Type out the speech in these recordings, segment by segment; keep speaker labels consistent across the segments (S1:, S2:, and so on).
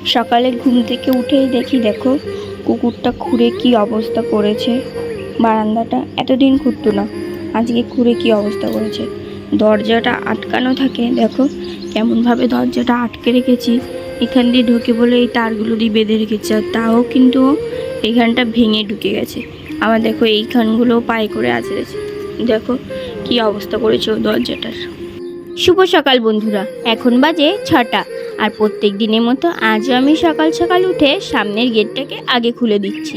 S1: সকালে ঘুম থেকে উঠেই দেখো কুকুরটা খুঁড়ে কি অবস্থা করেছে। বারান্দাটা এতদিন খুঁড়তো না, আজকে খুঁড়ে কি অবস্থা করেছে। দরজাটা আটকানো থাকে, দেখো কেমনভাবে দরজাটা আটকে রেখেছি। এখান দিয়ে ঢোকে বলে এই তারগুলো দিয়ে বেঁধে রেখেছে, আর তাও কিন্তু এইখানটা ভেঙে ঢুকে গেছে। আবার দেখো এইখানগুলোও পায়ে করে আছড়েছে। দেখো কি অবস্থা করেছে ও দরজাটার। শুভ সকাল বন্ধুরা, এখন বাজে 6টা। আর প্রত্যেক দিনের মতো আজও আমি সকাল সকাল উঠে সামনের গেটটাকে আগে খুলে দিচ্ছি।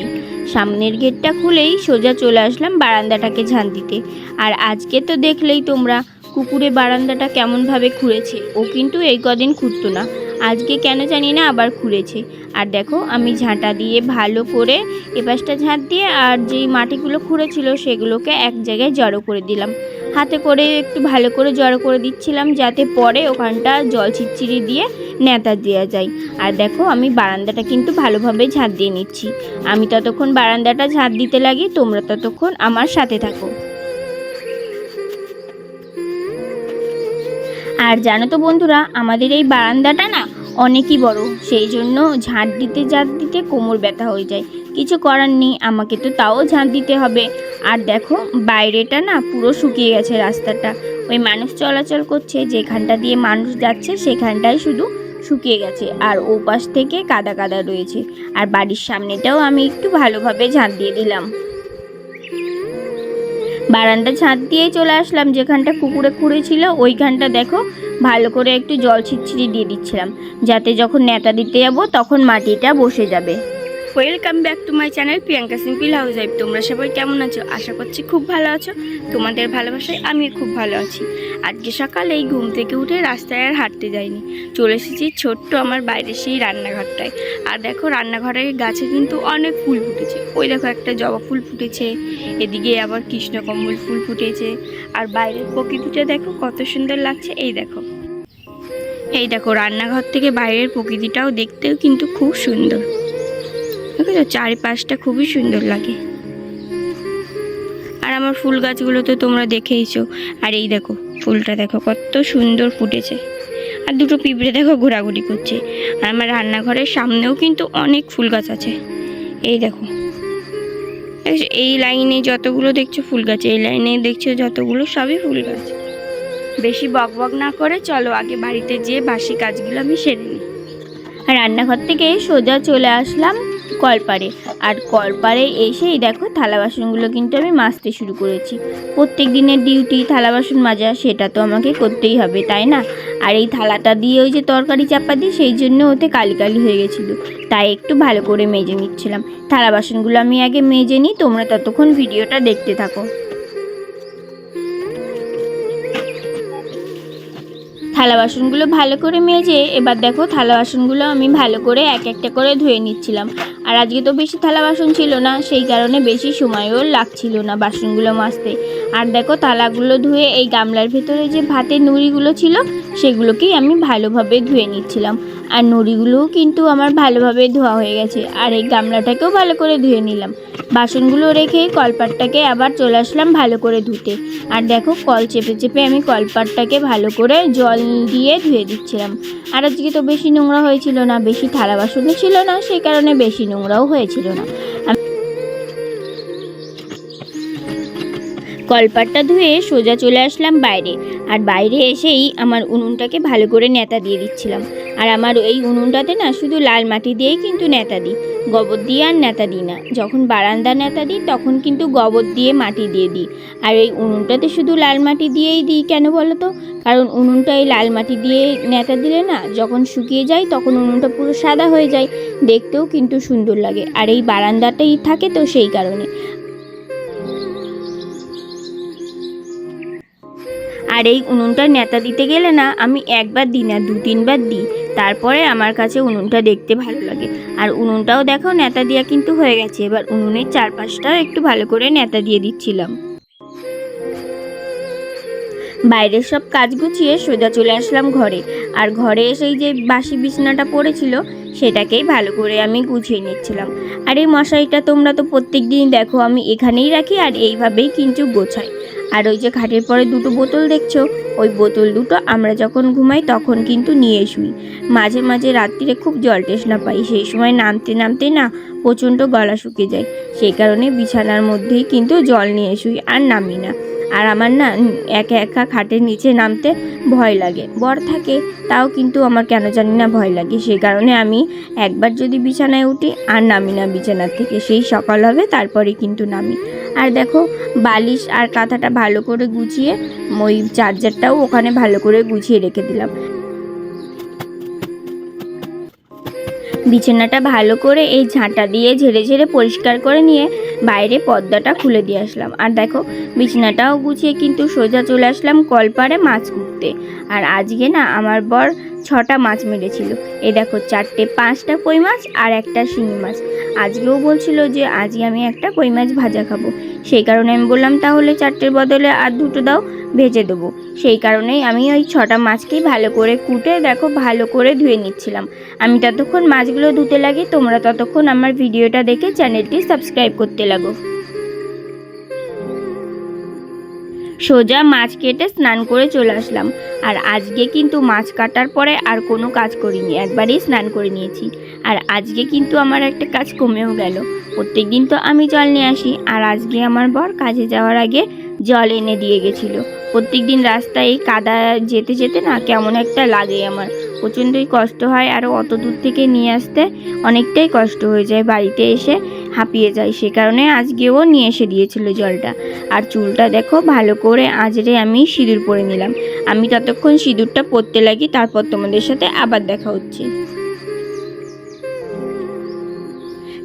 S1: সামনের গেটটা খুলেই সোজা চলে আসলাম বারান্দাটাকে ঝাঁট দিতে। আর আজকে তো দেখলেই তোমরা কুকুরে বারান্দাটা কেমনভাবে খুঁড়েছে। ও কিন্তু এই কদিন খুঁড়তো না, আজকে কেন জানি না আবার খুঁড়েছে। আর দেখো আমি ঝাঁটা দিয়ে ভালো করে এপাশটা ঝাঁট দিয়ে আর যেই মাটিগুলো খুঁড়েছিল সেগুলোকে এক জায়গায় জড়ো করে দিলাম। হাতে করে একটু ভালো করে জড়ো করে দিচ্ছিলাম যাতে পরে ওখানটা জল ছিটছিড়ি দিয়ে নেতা দেওয়া যায়। আর দেখো আমি বারান্দাটা কিন্তু ভালোভাবে ঝাঁট দিয়ে নিচ্ছি। আমি ততক্ষণ বারান্দাটা ঝাঁট দিতে লাগি, তোমরা ততক্ষণ আমার সাথে থাকো। আর জানো তো বন্ধুরা, আমাদের এই বারান্দাটা না অনেকই বড়, সেই জন্য ঝাঁট দিতে কোমর ব্যথা হয়ে যায়। কিছু করার নেই, আমাকে তো তাও ঝাঁট দিতে হবে। আর দেখো বাইরেটা না পুরো শুকিয়ে গেছে রাস্তাটা। ওই মানুষ চলাচল করছে, যেখানটা দিয়ে মানুষ যাচ্ছে সেখানটাই শুধু শুকিয়ে গেছে, আর ও পাশ থেকে কাদা কাদা রয়েছে। আর বাড়ির সামনেটাও আমি একটু ভালোভাবে ঝাঁট দিয়ে দিলাম। বারান্দা ঝাঁট দিয়ে চলে আসলাম যেখানটা কুকুরে খুঁড়েছিল, ওইখানটা দেখো ভালো করে একটু জল ছিটছিড়ি দিয়ে দিচ্ছিলাম যাতে যখন নেতা দিতে যাব তখন মাটিটা বসে যাবে। Welcome back to my channel Priyanka simple house wife. তোমরা সবাই কেমন আছো? আশা করছি খুব ভালো আছো। তোমাদের ভালোবাসায় আমি খুব ভালো আছি। আজকে সকালে এই ঘুম থেকে উঠে রাস্তায় আর হাঁটতে যাইনি, চলে এসেছি ছোট্ট আমার বাইরের সেই রান্নাঘরটায়। আর দেখো রান্নাঘরের গাছে কিন্তু অনেক ফুল ফুটেছে। ওই দেখো একটা জবা ফুল ফুটেছে, এদিকে আবার কৃষ্ণকমল ফুল ফুটেছে। আর বাইরের প্রকৃতিটা দেখো কত সুন্দর লাগছে। এই দেখো রান্নাঘর থেকে বাইরের প্রকৃতিটাও দেখতেও কিন্তু খুব সুন্দর। দেখো চারিপাশটা খুবই সুন্দর লাগে। আর আমার ফুল গাছগুলো তো তোমরা দেখেইছো। আর এই দেখো ফুলটা দেখো কত সুন্দর ফুটেছে। আর দুটো পিঁপড়ে দেখো ঘোরাঘুরি করছে। আর আমার রান্নাঘরের সামনেও কিন্তু অনেক ফুল গাছ আছে। এই দেখো এই লাইনে যতগুলো দেখছো ফুল গাছ, এই লাইনে দেখছো যতগুলো সবই ফুল গাছ। বেশি বকবক না করে চলো আগে বাড়িতে যেয়ে বাসি কাজগুলো আমি সেরে নিই। আর রান্নাঘর থেকে সোজা চলে আসলাম কলপাড়ে। আর কলপাড়ে এসেই দেখো থালা বাসনগুলো কিন্তু আমি মাজতে শুরু করেছি। প্রত্যেক দিনের ডিউটি থালা বাসন মাজা, সেটা তো আমাকে করতেই হবে, তাই না? আর এই থালাটা দিয়ে ওই যে তরকারি চাপা দিই, সেই জন্য ওতে কালি কালি হয়ে গেছিলো, তাই একটু ভালো করে মেজে নিচ্ছিলাম। থালা বাসনগুলো আমি আগে মেজে নিই, তোমরা ততক্ষণ ভিডিওটা দেখতে থাকো। থালা বাসনগুলো ভালো করে মেজে এবার দেখো থালা বাসনগুলো আমি ভালো করে এক একটা করে ধুয়ে নিচ্ছিলাম। আর আজকে তো বেশি থালা বাসন ছিল না, সেই কারণে বেশি সময়ও লাগছিল না বাসনগুলো মাজতে। আর দেখো থালাগুলো ধুয়ে এই গামলার ভেতরে যে ভাতের নুড়িগুলো ছিল সেগুলোকেই আমি ভালোভাবে ধুয়ে নিচ্ছিলাম। আর নুড়িগুলোও কিন্তু আমার ভালোভাবে ধোয়া হয়ে গেছে। আর এই গামলাটাকেও ভালো করে ধুয়ে নিলাম। বাসনগুলো রেখে কলপাটটাকে আবার চলে আসলাম ভালো করে ধুতে। আর দেখো কল চেপে চেপে আমি কলপাটটাকে ভালো করে জল দিয়ে ধুয়ে দিচ্ছিলাম। আর আজকে তো বেশি নোংরা হয়েছিল না, বেশি থালা বাসনও ছিল না, সেই কারণে বেশি নোংরাও হয়েছিল না। কলপাটটা ধুয়ে সোজা চলে আসলাম বাইরে। আর বাইরে এসেই আমার উনুনটাকে ভালো করে নেতা দিয়ে দিচ্ছিলাম। আর আমার এই উনুনটাতে না শুধু লাল মাটি দিয়েই কিন্তু নেতা দিই, গোবর দিয়ে আর নেতা দিই না। যখন বারান্দা নেতা দিই তখন কিন্তু গোবর দিয়ে মাটি দিয়ে দিই। আর এই উনুনটাতে শুধু লাল মাটি দিয়েই দিই, কেন বলো তো? কারণ উনুনটা এই লাল মাটি দিয়ে নেতা দিলে না যখন শুকিয়ে যায় তখন উনুনটা পুরো সাদা হয়ে যায়, দেখতেও কিন্তু সুন্দর লাগে। আর এই বারান্দাটাই থাকে তো সেই কারণে। আর এই উনুনটা নেতা দিতে গেলে না আমি একবার দিই না, 2-3 বার দিই, তারপরে আমার কাছে উনুনটা দেখতে ভালো লাগে। আর উনুনটাও দেখো নেতা দেওয়া কিন্তু হয়ে গেছে। এবার উনুনের চারপাশটাও একটু ভালো করে নেতা দিয়ে দিচ্ছিলাম। বাইরের সব কাজ গুছিয়ে সোজা চলে আসলাম ঘরে। আর ঘরে এসেই যে বাসি বিছানাটা পড়েছিল সেটাকেই ভালো করে আমি গুছিয়ে নিচ্ছিলাম। আর এই মশারিটা তোমরা তো প্রত্যেক দিন দেখো আমি এখানেই রাখি আর এইভাবেই কিন্তু গোছাই। আর ওই যে খাটের পরে দুটো বোতল দেখছো, ওই বোতল দুটো আমরা যখন ঘুমাই তখন কিন্তু নিয়ে শুই। মাঝে মাঝে রাত্রিরে খুব জল তৃষ্ণা পাই, সেই সময় নামতে নামতে না প্রচণ্ড গলা শুকিয়ে যায়, সেই কারণে বিছানার মধ্যেই কিন্তু জল নিয়ে শুই আর নামি না। আর আমার না একা একা খাটের নিচে নামতে ভয় লাগে, বর থাকে তাও কিন্তু আমার কেন জানি না ভয় লাগে, সেই কারণে আমি একবার যদি বিছানায় উঠি আর নামি না বিছানার থেকে, সেই সকাল হবে তারপরে কিন্তু নামি। আর দেখো বালিশ আর কাঁথাটা ভালো করে গুছিয়ে ওই চার্জারটাও ওখানে ভালো করে গুছিয়ে রেখে দিলাম। বিছানাটা ভালো করে এই ঝাঁটা দিয়ে ঝেড়ে ঝেড়ে পরিষ্কার করে নিয়ে বাইরে পর্দাটা খুলে দিয়ে আসলাম। আর দেখো বিছানাটাও গুছিয়ে কিন্তু সোজা চলে আসলাম কলপাড়ে মাছ কুটতে। আর আজকে না আমার বর 6টা মাছ মেরেছিল, এই দেখো 4টে, 5টা কই মাছ আর একটা শিঙি মাছ। আজকেও বলছিল যে আজকে আমি একটা কই মাছ ভাজা খাবো, সেই কারণে আমি বললাম তাহলে 4টের বদলে আর 2টো দাও, ভেজে দেবো। সেই কারণেই আমি ওই 6টা মাছকেই ভালো করে কুটে দেখো ভালো করে ধুয়ে নিচ্ছিলাম। আমি ততক্ষণ মাছগুলো ধুতে লাগি, তোমরা ততক্ষণ আমার ভিডিওটা দেখে চ্যানেলটি সাবস্ক্রাইব করতে লাগো। সোজা মাছ কেটে স্নান করে চলে আসলাম। আর আজকে কিন্তু মাছ কাটার পরে আর কোনো কাজ করিনি, একবারেই স্নান করে নিয়েছি। আর আজকে কিন্তু আমার একটা কাজ কমেও গেল। প্রত্যেক দিন তো আমি জল নিয়ে আসি, আর আজকে আমার বর কাজে যাওয়ার আগে জল এনে দিয়ে গেছিলো। প্রত্যেক দিন রাস্তায় এই কাদা যেতে যেতে না কেমন একটা লাগে, আমার প্রচণ্ডই কষ্ট হয়, আর অত দূর থেকে নিয়ে আসতে অনেকটাই কষ্ট হয়ে যায়, বাড়িতে এসে হাঁপিয়ে যায়, সে কারণে আজকেও নিয়ে এসে দিয়েছিল জলটা। আর চুলটা দেখো ভালো করে আঁচড়ে আমি সিঁদুর পরে নিলাম। আমি ততক্ষণ সিঁদুরটা পরতে লাগি, তারপর তোমাদের সাথে আবার দেখা হচ্ছে।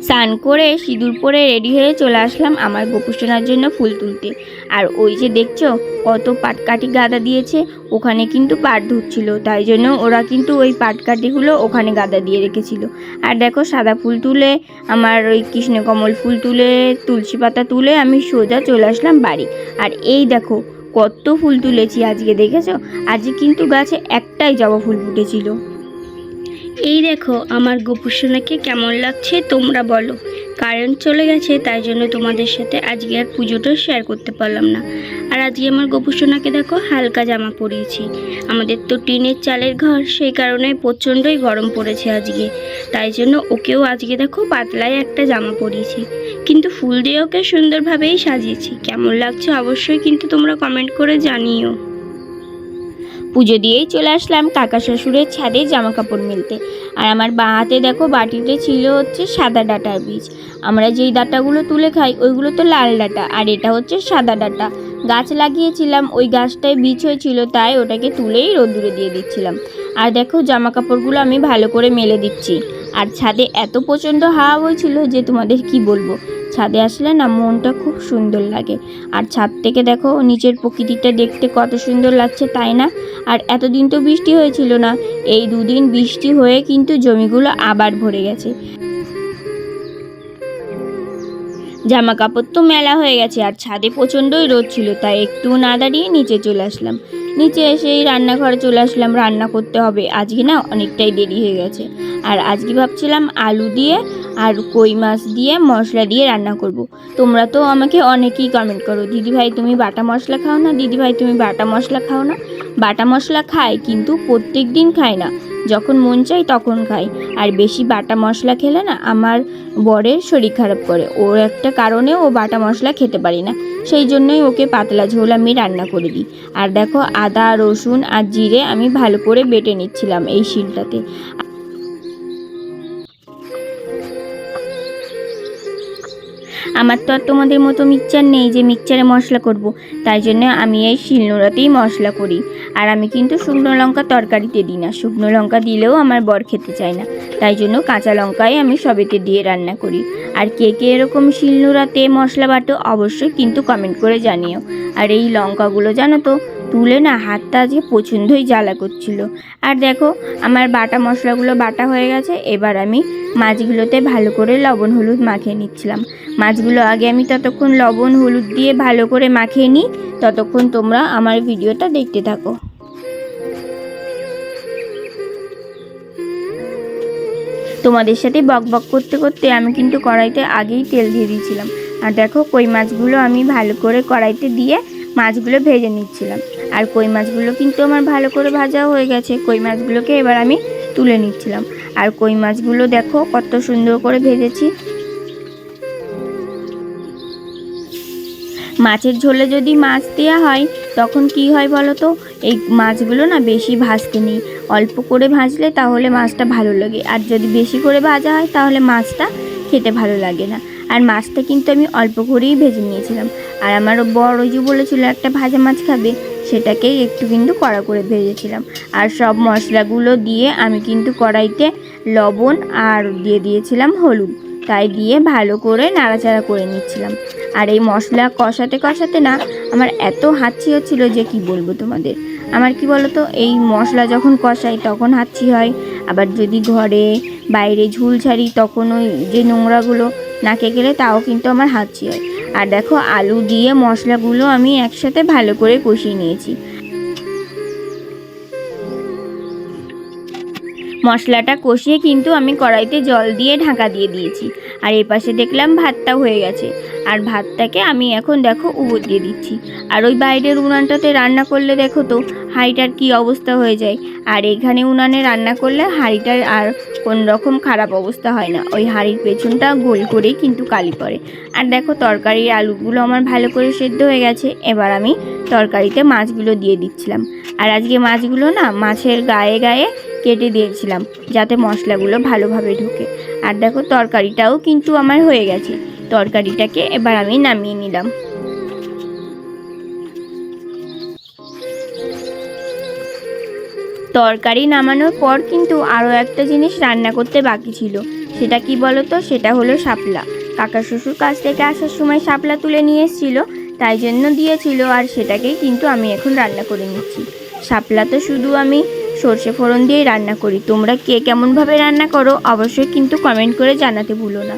S1: স্নান করে সিঁদুর পরে রেডি হয়ে চলে আসলাম আমার গোপুসোনার জন্য ফুল তুলতে। আর ওই যে দেখছো কত পাটকাঠি গাদা দিয়েছে, ওখানে কিন্তু পাট ধুচ্ছিল, তাই জন্য ওরা কিন্তু ওই পাটকাঠিগুলো ওখানে গাদা দিয়ে রেখেছিল। আর দেখো সাদা ফুল তুলে, আমার ওই কৃষ্ণকমল ফুল তুলে, তুলসী পাতা তুলে আমি সোজা চলে আসলাম বাড়ি। আর এই দেখো কত ফুল তুলেছি আজকে, দেখেছো? আজকে কিন্তু গাছে একটাই জবা ফুল ফুটেছিল। এই দেখো আমার গোপুসোনাকে কেমন লাগছে তোমরা বলো। কারেন্ট চলে গেছে, তাই জন্য তোমাদের সাথে আজকে আর পুজোটা শেয়ার করতে পারলাম না। আর আজকে আমার গোপুসোনাকে দেখো হালকা জামা পরিয়েছি, আমাদের তো টিনের চালের ঘর, সেই কারণে প্রচণ্ডই গরম পড়েছে আজকে, তাই জন্য ওকেও আজকে দেখো পাতলায় একটা জামা পরিয়েছি, কিন্তু ফুল দিয়ে ওকে সুন্দরভাবেই সাজিয়েছি। কেমন লাগছে অবশ্যই কিন্তু তোমরা কমেন্ট করে জানিও। পুজো দিয়েই চলে আসলাম কাকা শ্বশুরের ছাদে জামা কাপড় মেলতে। আর আমার বাঁ হাতে দেখো বাটিতে ছিল হচ্ছে সাদা ডাঁটার বীজ। আমরা যেই ডাঁটাগুলো তুলে খাই ওইগুলো তো লাল ডাঁটা, আর এটা হচ্ছে সাদা ডাঁটা। গাছ লাগিয়েছিলাম, ওই গাছটায় বীজ হয়েছিল, তাই ওটাকে তুলেই রোদ্দুরে দিয়ে দিচ্ছিলাম। আর দেখো জামা কাপড়গুলো আমি ভালো করে মেলে দিচ্ছি। আর ছাদে এত প্রচণ্ড হাওয়া হয়েছিল যে তোমাদের কি বলবো, ছাদে আসলে না মনটা খুব সুন্দর লাগে। আর ছাদ থেকে দেখো নিচের প্রকৃতিটা দেখতে কত সুন্দর লাগছে, তাই না? আর এতদিন তো বৃষ্টি হয়েছিল না, এই 2 দিন বৃষ্টি হয়ে কিন্তু জমিগুলো আবার ভরে গেছে। জামা কাপড় তো মেলা হয়ে গেছে, আর ছাদে প্রচণ্ডই রোদ ছিল, তাই একটু না দাঁড়িয়ে নিচে চলে আসলাম। নিচে এসেই রান্নাঘরে চলে আসলাম, রান্না করতে হবে, আজকে না অনেকটাই দেরি হয়ে গেছে। আর আজকে ভাবছিলাম আলু দিয়ে আর কই মাছ দিয়ে মশলা দিয়ে রান্না করব। তোমরা তো আমাকে অনেকেই কমেন্ট করো, দিদিভাই তুমি বাটা মশলা খাও না, দিদিভাই তুমি বাটা মশলা খাও না। বাটা মশলা খাই, কিন্তু প্রত্যেক দিন খাই না, যখন মন চাই তখন খাই। আর বেশি বাটা মশলা খেলে না আমার বরের শরীর খারাপ করে, ওর একটা কারণে ও বাটা মশলা খেতে পারি না, সেই জন্যই ওকে পাতলা ঝোল আমি রান্না করে দিই। আর দেখো আদা রসুন আর জিরে আমি ভালো করে বেটে নিচ্ছিলাম এই শিলটাতে। আমার তো আর তোমাদের মতো মিক্সচার নেই যে মিক্সচারে মশলা করব, তাই জন্য আমি এই শিলনোড়াতেই মশলা করি। আর আমি কিন্তু শুকনো লঙ্কা তরকারিতে দিই না, শুকনো লঙ্কা দিলেও আমার বর খেতে চায় না, তাই জন্য কাঁচা লঙ্কাই আমি সবেতে দিয়ে রান্না করি। আর কে কে এরকম শিলনোড়াতে মশলা বাটো অবশ্যই কিন্তু কমেন্ট করে জানিও। আর এই লঙ্কাগুলো জানো তো তুলে না হাতটা আজকে প্রচণ্ডই জ্বালা করছিল। আর দেখো আমার বাটা মশলাগুলো বাটা হয়ে গেছে, এবার আমি মাছগুলোতে ভালো করে লবণ হলুদ মাখিয়ে নিচ্ছিলাম। মাছগুলো আগে আমি ততক্ষণ লবণ হলুদ দিয়ে ভালো করে মাখিয়ে নিই, ততক্ষণ তোমরা আমার ভিডিওটা দেখতে থাকো। তোমাদের সাথে বক বক করতে করতে আমি কিন্তু কড়াইতে আগেই তেল দিয়ে দিয়েছিলাম। আর দেখো কই মাছগুলো আমি ভালো করে কড়াইতে দিয়ে মাছগুলো ভেজে নিচ্ছিলাম। আর কই মাছগুলো কিন্তু আমার ভালো করে ভাজা হয়ে গেছে। কই মাছগুলোকে এবার আমি তুলে নিচ্ছিলাম। আর কই মাছগুলো দেখো কত সুন্দর করে ভেজেছি। মাছের ঝোলে যদি মাছ দেওয়া হয় তখন কি হয় বলো তো, এই মাছগুলো না বেশি ভাজতে নেই, অল্প করে ভাজলে তাহলে মাছটা ভালো লাগে। আর যদি বেশি করে ভাজা হয় তাহলে মাছটা খেতে ভালো লাগে না। আর মাছটা কিন্তু আমি অল্প করেই ভেজে নিয়েছিলাম। আর আমার বড় যে বলেছিল একটা ভাজা মাছ খাবে, সেটাকেই একটু কিন্তু কড়া করে ভেজেছিলাম। আর সব মশলাগুলো দিয়ে আমি কিন্তু কড়াইতে লবণ আর দিয়ে দিয়েছিলাম হলুদ, তাই দিয়ে ভালো করে নাড়াচাড়া করে নিচ্ছিলাম। আর এই মশলা কষাতে কষাতে না আমার এত হাঁচি হচ্ছিল যে কি বলবো তোমাদের। আমার কি বলো তো, এই মশলা যখন কষাই তখন হাঁচি হয়, আবার যদি ঘরে বাইরে ঝুল ছাড়ি তখন ওই যে নোংরাগুলো নাকে গেলে তাও কিন্তু আমার হাঁচি হয়। আর দেখো আলু দিয়ে মশলাগুলো আমি একসাথে ভালো করে কষিয়ে নিয়েছি। মশলাটা কষিয়ে কিন্তু আমি কড়াইতে জল দিয়ে ঢাকা দিয়ে দিয়েছি। আর এপাশে দেখলাম ভাতটা হয়ে গেছে। আর ভাতটাকে আমি এখন দেখো উপর দিয়ে দিচ্ছি। আর ওই বাইরের উনানটাতে রান্না করলে দেখো তো হাঁড়িটার কি অবস্থা হয়ে যায়। আর এখানে উনানে রান্না করলে হাঁড়িটার আর কোন রকম খারাপ অবস্থা হয় না, ওই হাঁড়ির পেছনটা গোল করেই কিন্তু কালি পড়ে। আর দেখো তরকারির আলুগুলো আমার ভালো করে সেদ্ধ হয়ে গেছে। এবার আমি তরকারিতে মাছগুলো দিয়ে দিচ্ছিলাম। আর আজকে মাছগুলো না মাছের গায়ে গায়ে কেটে দিয়েছিলাম যাতে মশলাগুলো ভালোভাবে ঢোকে। আর দেখো তরকারিটাও কিন্তু আমার হয়ে গেছে। তরকারিটাকে এবার আমি নামিয়ে নিলাম। তরকারি নামানোর পর কিন্তু আরও একটা জিনিস রান্না করতে বাকি ছিল। সেটা কি বলো তো, সেটা হলো শাপলা। কাকা শ্বশুর কাছ থেকে আসার সময় শাপলা তুলে নিয়ে এসেছিলো, তাই জন্য দিয়েছিল। আর সেটাকেই কিন্তু আমি এখন রান্না করে নিচ্ছি। শাপলা তো শুধু আমি সর্ষে ফোড়ন দিয়েই রান্না করি। তোমরা কে কেমনভাবে রান্না করো অবশ্যই কিন্তু কমেন্ট করে জানাতে ভুলো না।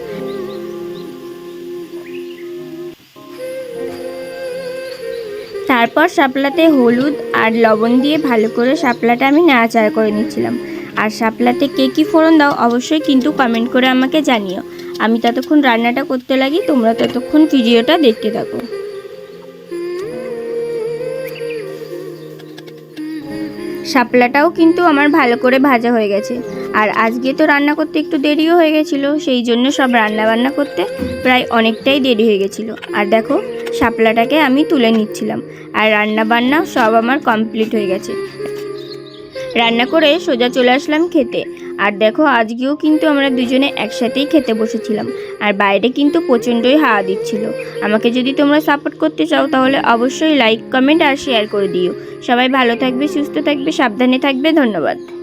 S1: তারপর শাপলাতে হলুদ আর লবণ দিয়ে ভালো করে শাপলাটা আমি নাড়াচাড়া করে নিচ্ছিলাম। আর শাপলাতে কে কী ফোড়ন দাও অবশ্যই কিন্তু কমেন্ট করে আমাকে জানিও। আমি ততক্ষণ রান্নাটা করতে লাগি, তোমরা ততক্ষণ ভিডিওটা দেখতে থাকো। শাপলাটাও কিন্তু আমার ভালো করে ভাজা হয়ে গেছে। আর আজকে তো রান্না করতে একটু দেরিও হয়ে গেছিলো, সেই জন্য সব রান্না করতে প্রায় অনেকটাই দেরি হয়ে গেছিলো। আর দেখো শাপলাটাকে আমি তুলে নিচ্ছিলাম। আর রান্না সব আমার কমপ্লিট হয়ে গেছে। রান্না করে সোজা চলে আসলাম খেতে। আর দেখো আজকেও কিন্তু আমরা দুজনে একসাথেই খেতে বসেছিলাম। আর বাইরে কিন্তু প্রচণ্ডই হাওয়া দিচ্ছিল। আমাকে যদি তোমরা সাপোর্ট করতে চাও তাহলে অবশ্যই লাইক, কমেন্ট আর শেয়ার করে দিও। সবাই ভালো থাকবে, সুস্থ থাকবে, সাবধানে থাকবে। ধন্যবাদ।